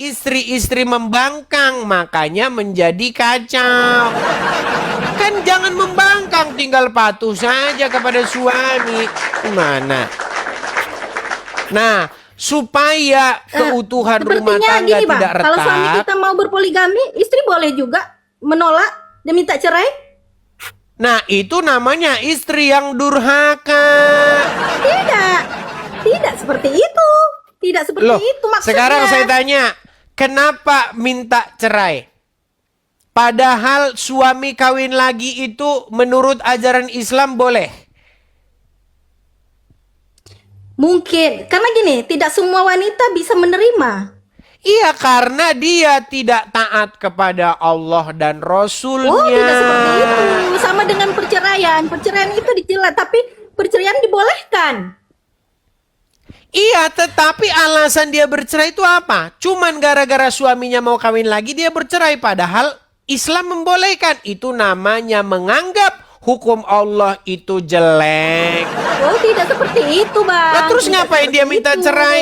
istri-istri membangkang, makanya menjadi kacau. Kan jangan membangkang, tinggal patuh saja kepada suami. Gimana? Nah, supaya keutuhan rumah Sepertinya tangga gini, Bang. tidak Kalau suami retak. kita mau berpoligami, istri boleh juga menolak dan minta cerai. Nah, itu namanya istri yang durhaka. Tidak. Tidak seperti itu. Tidak seperti Loh, itu maksudnya. sekarang saya tanya, kenapa minta cerai? Padahal suami kawin lagi itu menurut ajaran Islam boleh. Mungkin karena gini, tidak semua wanita bisa menerima. Iya, karena dia tidak taat kepada Allah dan Rasulnya. Oh, tidak seperti itu. Sama dengan perceraian. Perceraian itu dicela, tapi perceraian dibolehkan. Iya, tetapi alasan dia bercerai itu apa? Cuman gara-gara suaminya mau kawin lagi dia bercerai. Padahal Islam membolehkan. Itu namanya menganggap hukum Allah itu jelek. Oh, tidak seperti itu, Bang. Lah terus Tidak ngapain dia seperti minta itu. cerai?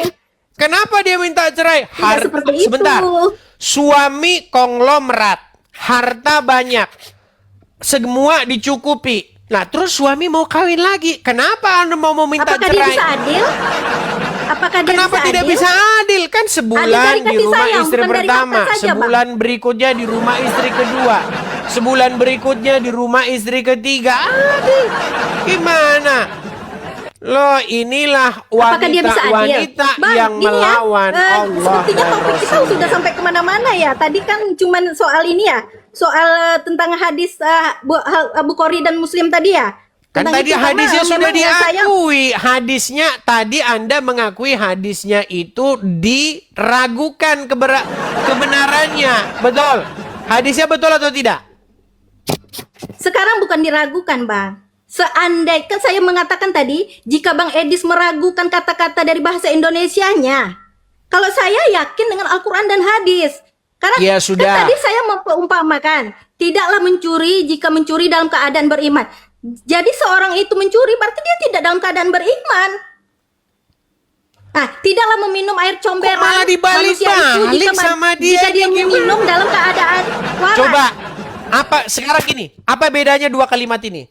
Kenapa dia minta cerai? seperti itu. Sebentar. Suami konglomerat, harta banyak, semua dicukupi. Nah, terus suami mau kawin lagi. Kenapa Anda mau minta Apakah cerai? dia bisa adil? Apakah dia Kenapa bisa tidak adil? bisa adil? Kan Adil sebulan dari di kasih rumah sayang, istri bukan dari pertama, harta saja, sebulan berikutnya di rumah istri kedua, sebulan berikutnya di rumah istri ketiga. Adil. Gimana? Loh, inilah Apakah dia bisa adil? wanita-wanita Bang, yang gini ya, melawan Allah sepertinya dan topik kita Rasulnya. sudah sampai kemana-mana ya. Tadi kan cuman soal ini ya, soal tentang hadis Bukhari dan Muslim tadi ya. Kan Tentang tadi itu, karena hadisnya sudah memang ya saya diakui. Hadisnya tadi Anda mengakui hadisnya itu diragukan kebenarannya. Betul. Hadisnya betul atau tidak? sekarang bukan diragukan, Bang. Seandainya kan saya mengatakan tadi, jika Bang Edis meragukan kata-kata dari bahasa Indonesianya, kalau saya yakin dengan Al-Quran dan hadis. Karena Ya, kan sudah. tadi saya memperumpamakan, tidaklah mencuri jika mencuri dalam keadaan beriman. Jadi seorang itu mencuri berarti dia tidak dalam keadaan beriman. Nah, tidaklah meminum air comberan. Kok malah dibalik-balik sama dia? Jika dia Ini gimana? meminum dalam keadaan waras. Coba. Sekarang gini, apa bedanya dua kalimat ini?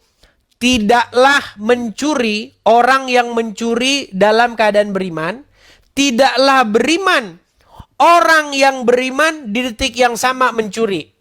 Tidaklah mencuri orang yang mencuri dalam keadaan beriman. Tidaklah beriman orang yang beriman di detik yang sama mencuri.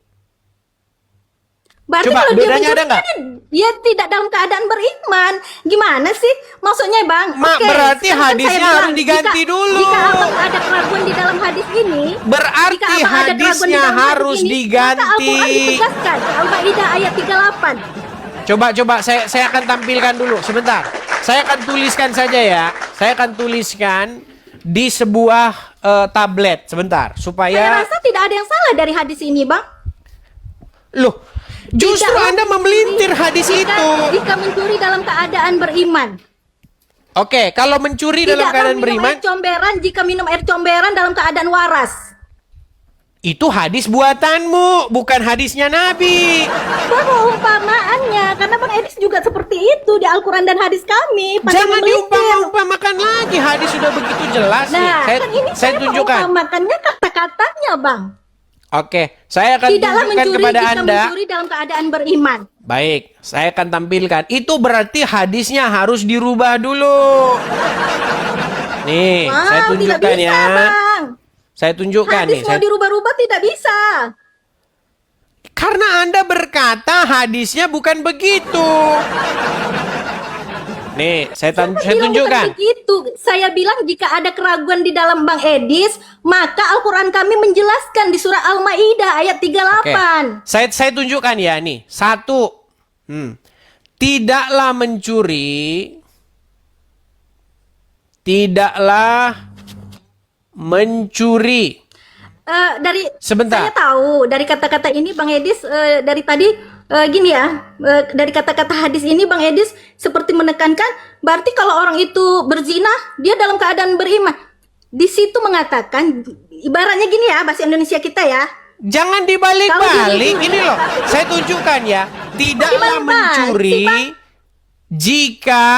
Berarti Coba, kalau dia bedanya mencuri, ada nggak? dia tidak dalam keadaan beriman. Gimana sih? Maksudnya, Bang? Mak, Oke, berarti sekarang kan hadisnya saya bilang, harus diganti dulu. Jika abang ada keraguan di dalam hadis ini, Berarti jika abang ada keraguan di hadisnya dalam hadis harus ini, diganti. Maka Al-Quran ditegaskan. Al-Maidah ayat 38. Coba saya akan tampilkan dulu sebentar. Saya akan tuliskan saja ya. Saya akan tuliskan di sebuah tablet sebentar Saya supaya rasa tidak ada yang salah dari hadis ini, Bang. loh, justru Tidak Anda memelintir hadis itu. Jika mencuri dalam keadaan beriman. Oke, kalau mencuri dalam Tidaklah keadaan minum beriman, air comberan jika minum air comberan dalam keadaan waras. itu hadis buatanmu, bukan hadisnya Nabi. Perumpamaannya, karena Bang Edis juga seperti itu di Al-Quran dan hadis kami. Pandai Jangan memelintir. diumpama-umpamakan lagi. Hadis sudah begitu jelas nih. Nah, Saya, kan ini saya tunjukkan. mengumpamakannya kata-katanya, Bang. Oke, saya akan Tidaklah tunjukkan mencuri kepada jika Anda. mencuri dalam keadaan beriman. Baik, saya akan tampilkan. Itu berarti hadisnya harus dirubah dulu. Nih, saya Wow, tidak tunjukkan bisa, ya. Bang. Saya tunjukkan Hadis nih. mau dirubah-rubah tidak bisa. Karena Anda berkata hadisnya bukan begitu. Nih, saya Bilang tunjukkan. bukan begitu. Saya bilang jika ada keraguan di dalam Bang Edis, maka Al-Quran kami menjelaskan di surah Al-Maidah ayat 38. Saya tunjukkan ya nih. Satu. Tidaklah mencuri. Tidaklah mencuri. Dari Sebentar. saya tahu dari kata-kata ini Bang Edis dari tadi gini ya, dari kata-kata hadis ini Bang Edis seperti menekankan berarti kalau orang itu berzina dia dalam keadaan beriman. Di situ mengatakan ibaratnya gini ya, bahasa Indonesia kita ya. Jangan dibalik-balik. Kalau Ini loh, saya tunjukkan ya. Tidaklah dibalik-balik mencuri sih, Bang? jika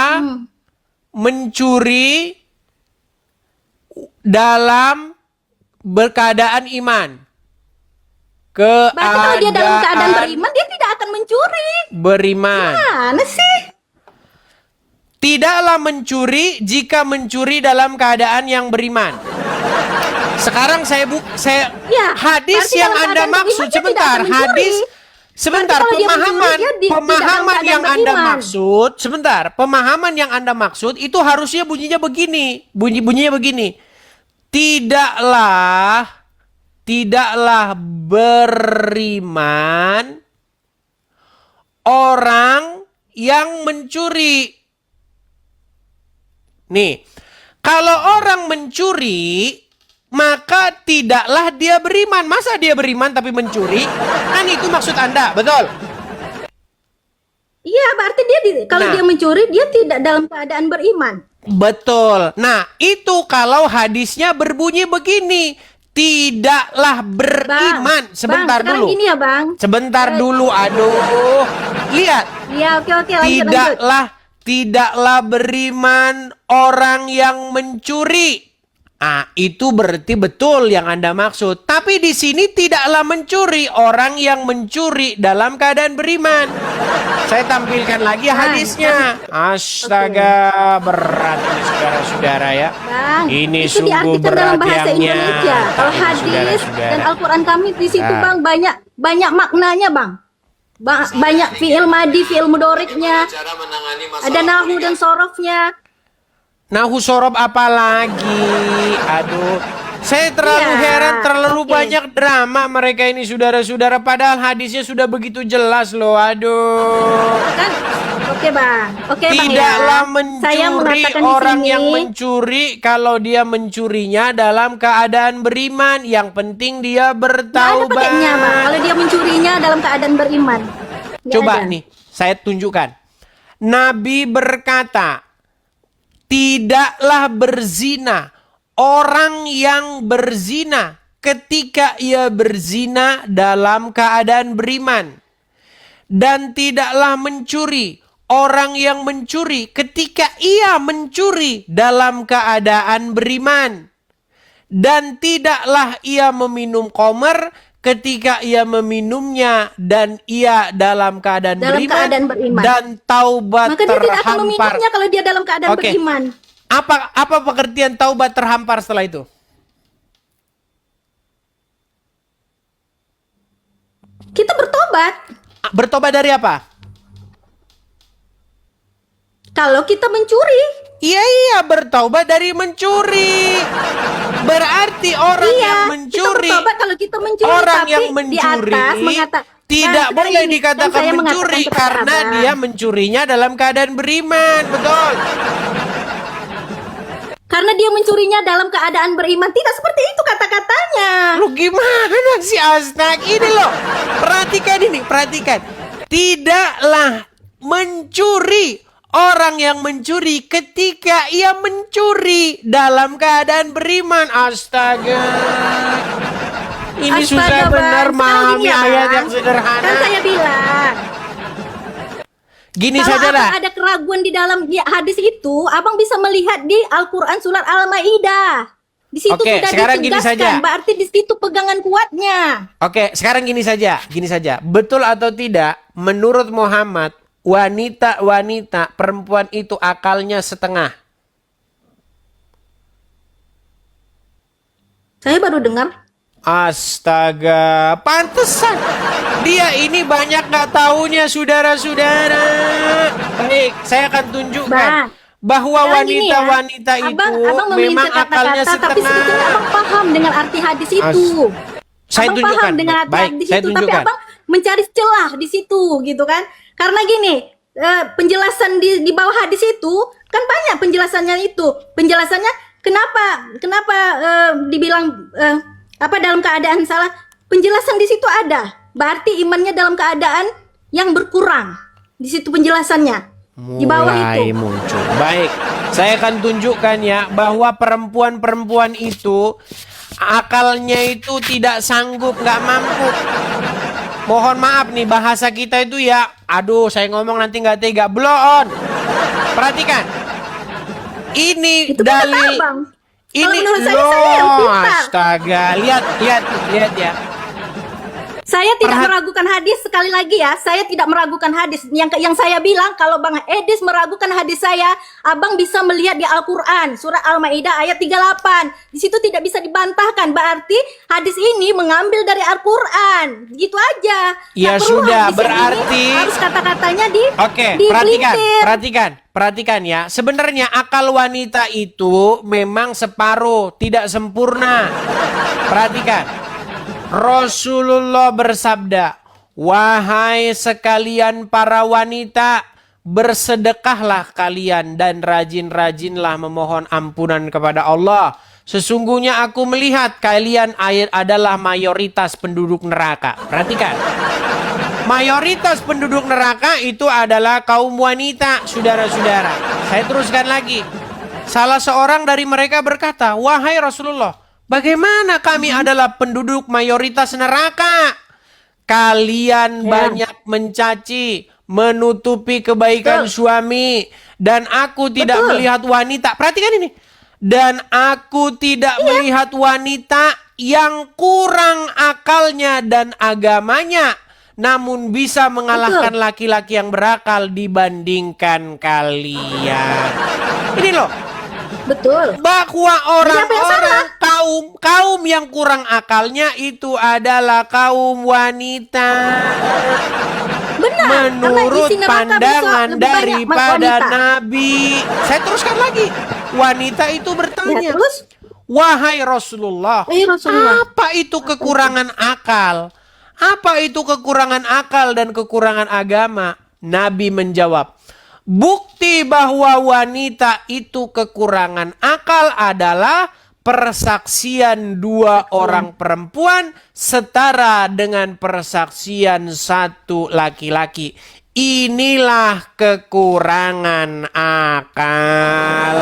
mencuri dalam berkeadaan iman. Berarti kalau dia dalam keadaan beriman, dia tidak akan mencuri. Beriman. Mana sih? Tidaklah mencuri jika mencuri dalam keadaan yang beriman. Sekarang Ya, hadis berarti yang dalam Anda keadaan maksud beriman dia tidak sebentar, akan mencuri. hadis sebentar, Berarti kalau dia mencuri, dia tidak dalam pemahaman keadaan yang Anda beriman. maksud, sebentar, pemahaman yang Anda maksud itu harusnya bunyinya begini. Bunyinya begini. Tidaklah beriman orang yang mencuri. Nih, kalau orang mencuri, maka tidaklah dia beriman. Masa dia beriman tapi mencuri? Kan itu maksud Anda, betul? Iya, berarti kalau Nah. dia mencuri, dia tidak dalam keadaan beriman. Betul. Nah, itu kalau hadisnya berbunyi begini. Tidaklah beriman. Sebentar sekarang dulu. gini ya, Bang. Sebentar dulu, aduh. Lihat. Iya, oke, lanjut. Tidaklah beriman orang yang mencuri. Itu berarti betul yang Anda maksud. Tapi di sini tidaklah mencuri orang yang mencuri dalam keadaan beriman. Saya tampilkan lagi hadisnya. Astaga, berat ini saudara-saudara ya. Bang, Ini itu sungguh diartikan berat dalam bahasa yangnya. Indonesia. Kalau Ini hadis saudara-saudara. dan Al-Quran kami di situ, Nah. Bang, banyak maknanya, Bang. Banyak fi'il madi, fi'il mudoriknya. Ada nahu dan sorofnya. Nahu sorob apa lagi? Aduh, saya terlalu Iya, heran, terlalu oke. banyak drama mereka ini saudara-saudara. Padahal hadisnya sudah begitu jelas loh. Aduh. Kan? Oke, Bang. Oke, Bang, Tidaklah ya. Saya mencuri mengatakan di orang sini, yang mencuri kalau dia mencurinya dalam keadaan beriman. Yang penting dia nggak ada pakainya, Bang. bertaubat. Kalau dia mencurinya dalam keadaan beriman. Nggak Coba ada. nih, saya tunjukkan. Nabi berkata, tidaklah berzina orang yang berzina ketika ia berzina dalam keadaan beriman. Dan tidaklah mencuri orang yang mencuri ketika ia mencuri dalam keadaan beriman. Dan tidaklah ia meminum khamr ketika ia meminumnya dan ia dalam keadaan Dalam keadaan beriman. dan taubat Maka dia tidak akan terhampar. meminumnya kalau dia dalam keadaan Oke. beriman. Apa pengertian taubat terhampar setelah itu? Kita bertobat. Bertobat dari apa? Kalau kita mencuri. Iya, bertaubat dari mencuri. Berarti orang Iya, yang kita mencuri, bertobat kalau kita mencuri. orang tapi yang di mencuri atas mengatakan, tidak Nah, boleh ini, dikatakan kan saya mencuri mengatakan kepada karena Abang. dia mencurinya dalam keadaan beriman, betul? Karena dia mencurinya dalam keadaan beriman. Tidak seperti itu kata-katanya. Lu gimana sih Astag? Ini loh, perhatikan. Tidaklah mencuri orang yang mencuri ketika ia mencuri dalam keadaan beriman. Astaga. Ini Astaga, susah Bang. benar Sekarang memahami gini ya, ayat Bang. yang sederhana. Kan saya bilang. Gini Kalau saja lah. abang ada keraguan di dalam hadis itu, abang bisa melihat di Al-Quran surat Al-Maidah. Di situ Oke, sudah sekarang gini ditegaskan, saja. berarti di situ pegangan kuatnya. Oke, sekarang gini saja. Betul atau tidak, menurut Muhammad, wanita perempuan itu akalnya setengah. Saya baru dengar. Astaga, pantesan dia ini banyak nggak taunya saudara-saudara. Baik, saya akan tunjukkan Bang, bahwa sekarang gini ya, wanita-wanita itu abang memang memiliki akalnya kata-kata, tapi sebetulnya setengah. abang paham dengan arti hadis itu. Saya Abang tunjukkan. paham dengan arti Baik, hadis saya itu, tapi tunjukkan. abang mencari celah di situ, gitu kan? Karena gini, penjelasan di bawah hadis itu kan banyak penjelasannya itu. Penjelasannya kenapa dibilang dalam keadaan salah? Penjelasan di situ ada. Berarti imannya dalam keadaan yang berkurang. Di situ penjelasannya. Di bawah Mulai itu. muncul. Baik, saya akan tunjukkan ya bahwa perempuan-perempuan itu akalnya itu tidak sanggup, nggak mampu. Mohon maaf nih bahasa kita itu ya, aduh saya ngomong nanti nggak tega, blow on. Perhatikan, ini Itu kata dalil, abang. Kalau Ini menurut loh, saya yang pintar. astaga. Lihat ya. Saya tidak meragukan hadis, sekali lagi ya, saya tidak meragukan hadis. Yang saya bilang, kalau Bang Edis meragukan hadis saya, Abang bisa melihat di Al-Quran, surah Al-Maidah ayat 38. Di situ tidak bisa dibantahkan, berarti hadis ini mengambil dari Al-Quran. Gitu aja. Ya Nggak perlu sudah, hadis yang berarti ini harus kata-katanya Oke, dipelintir. perhatikan ya. Sebenarnya akal wanita itu memang separuh, tidak sempurna. Perhatikan. Rasulullah bersabda, "Wahai sekalian para wanita, bersedekahlah kalian dan rajin-rajinlah memohon ampunan kepada Allah. Sesungguhnya aku melihat kalian adalah mayoritas penduduk neraka." Perhatikan. Mayoritas penduduk neraka itu adalah kaum wanita, saudara-saudara. Saya teruskan lagi. Salah seorang dari mereka berkata, "Wahai Rasulullah, bagaimana kami adalah penduduk mayoritas neraka? Kalian banyak mencaci, menutupi kebaikan suami, dan aku tidak melihat wanita." Perhatikan ini. Dan aku tidak melihat wanita yang kurang akalnya dan agamanya, namun bisa mengalahkan laki-laki yang berakal dibandingkan kalian. Ini loh. Betul. Bahwa orang-orang kaum yang kurang akalnya itu adalah kaum wanita. Benar. Menurut karena isi neraka pandangan lebih banyak daripada wanita. Nabi. Saya teruskan lagi. Wanita itu bertanya, Ya, terus? "Wahai Rasulullah, apa itu kekurangan akal? Apa itu kekurangan akal dan kekurangan agama?" Nabi menjawab, "Bukti bahwa wanita itu kekurangan akal adalah persaksian dua orang perempuan setara dengan persaksian satu laki-laki. Inilah kekurangan akal."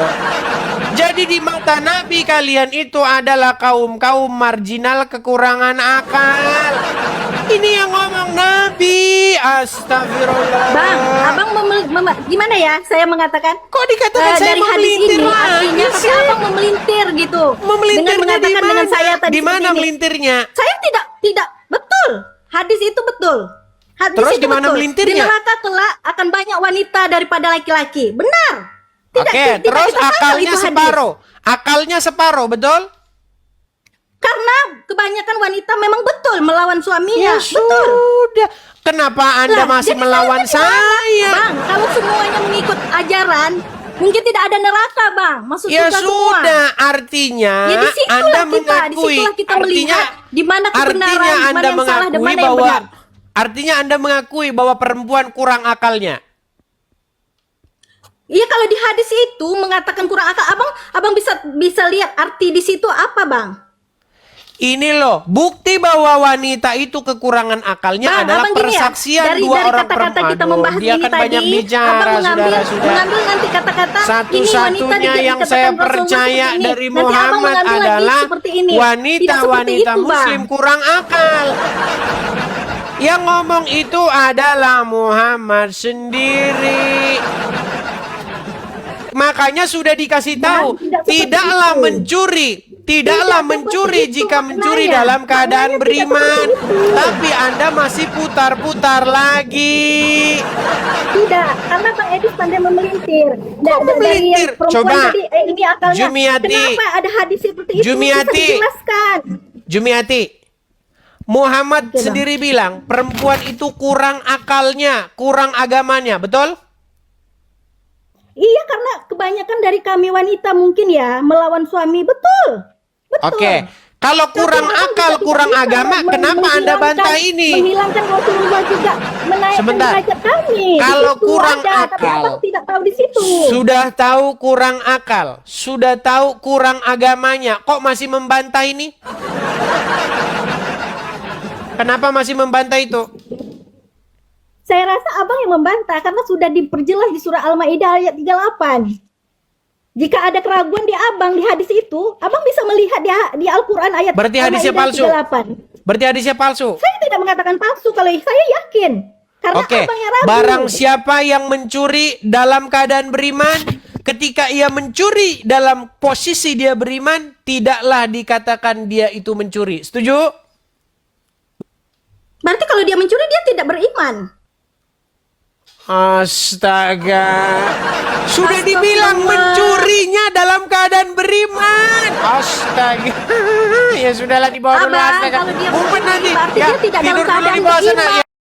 Jadi di mata Nabi kalian itu adalah kaum-kaum marginal kekurangan akal. Ini yang ngomong Nabi. Astagfirullah. Bang, abang gimana ya saya mengatakan? Kok dikatakan saya dari hadis memelintir ini lagi artinya sih? kata abang memelintir gitu. dengan Memelintirnya di mengatakan mana? dengan saya tadi Di mana seperti ini. melintirnya? Saya tidak betul. Hadis itu betul. Hadis Terus itu di mana betul. melintirnya? Di neraka kelak akan banyak wanita daripada laki-laki. Benar. Oke, terus kita sangkal akalnya itu hadis. separuh. Akalnya separuh, betul? Karena kebanyakan wanita memang betul melawan suaminya. Ya Betul. sudah. Kenapa Anda Lah, masih jadi melawan saya gimana? saya? Bang, kalau semuanya mengikut ajaran, mungkin tidak ada neraka, Bang. Maksud Ya kita sudah, semua. artinya Ya disitulah Anda kita, mengakui, disitulah kita melihat di mana kebenaran, artinya di mana Anda yang salah, dan mengakui mana yang bahwa benar. artinya Anda mengakui bahwa perempuan kurang akalnya. Iya, kalau di hadis itu mengatakan kurang akal, abang bisa lihat arti di situ apa, Bang? Ini loh, bukti bahwa wanita itu kekurangan akalnya Bang, adalah abang gini ya, persaksian dari dua orang kata-kata perempuan. kita membahas Dia ini kan banyak tadi, bicara, abang mengambil saudara-saudara. nanti kata-kata ini wanita Satu-satunya yang dikatakan saya Rasulullah percaya seperti ini. dari Nanti abang Muhammad mengambil lagi adalah seperti ini. Tidak seperti wanita-wanita itu, Bang. muslim kurang akal. Yang ngomong itu adalah Muhammad sendiri. Makanya sudah dikasih tahu, tidaklah mencuri, tidaklah mencuri jika mencuri dalam keadaan beriman. Tapi Anda masih putar-putar lagi. Tidak, karena Bang Edis pandai memelintir. memelintir? Coba. Tadi, ini akalnya. Jumiati. Kenapa ada hadis seperti itu? Jumiati. Bisa dijelaskan. Jumiati, Muhammad Oke, Bang. sendiri bilang perempuan itu kurang akalnya, kurang agamanya, betul? Iya, karena kebanyakan dari kami wanita mungkin ya melawan suami, betul. Betul. Oke, kalau kurang Tapi akal, Abang kurang bisa agama, kenapa Anda bantah ini? Menghilangkan Rasulullah juga menaikkan Sebentar. derajat kami. Kalau Di situ kurang ada, tapi akal, abang tidak tahu di situ. Sudah tahu kurang akal, sudah tahu kurang agamanya, kok masih membantah ini? Kenapa masih membantah itu? Saya rasa abang yang membantah karena sudah diperjelas di surah Al-Maidah ayat 38. Jika ada keraguan di abang di hadis itu, abang bisa melihat di Al-Quran ayat Berarti hadisnya palsu. Al-Maidah 38. Berarti hadisnya palsu. Saya tidak mengatakan palsu kalau saya yakin. Karena Oke, abang yang ragu. barang siapa yang mencuri dalam keadaan beriman, ketika ia mencuri dalam posisi dia beriman, tidaklah dikatakan dia itu mencuri. Setuju? Berarti kalau dia mencuri dia tidak beriman. Astaga. Sudah dibilang mencurinya dalam keadaan beriman. Astaga. Ya sudahlah, di bawah dulu. Abang, Astaga. kalau dia Mumpet mencuri, nanti. berarti Ya, dia tidak dalam tidur dulu keadaan di bawah sana. beriman. Ya.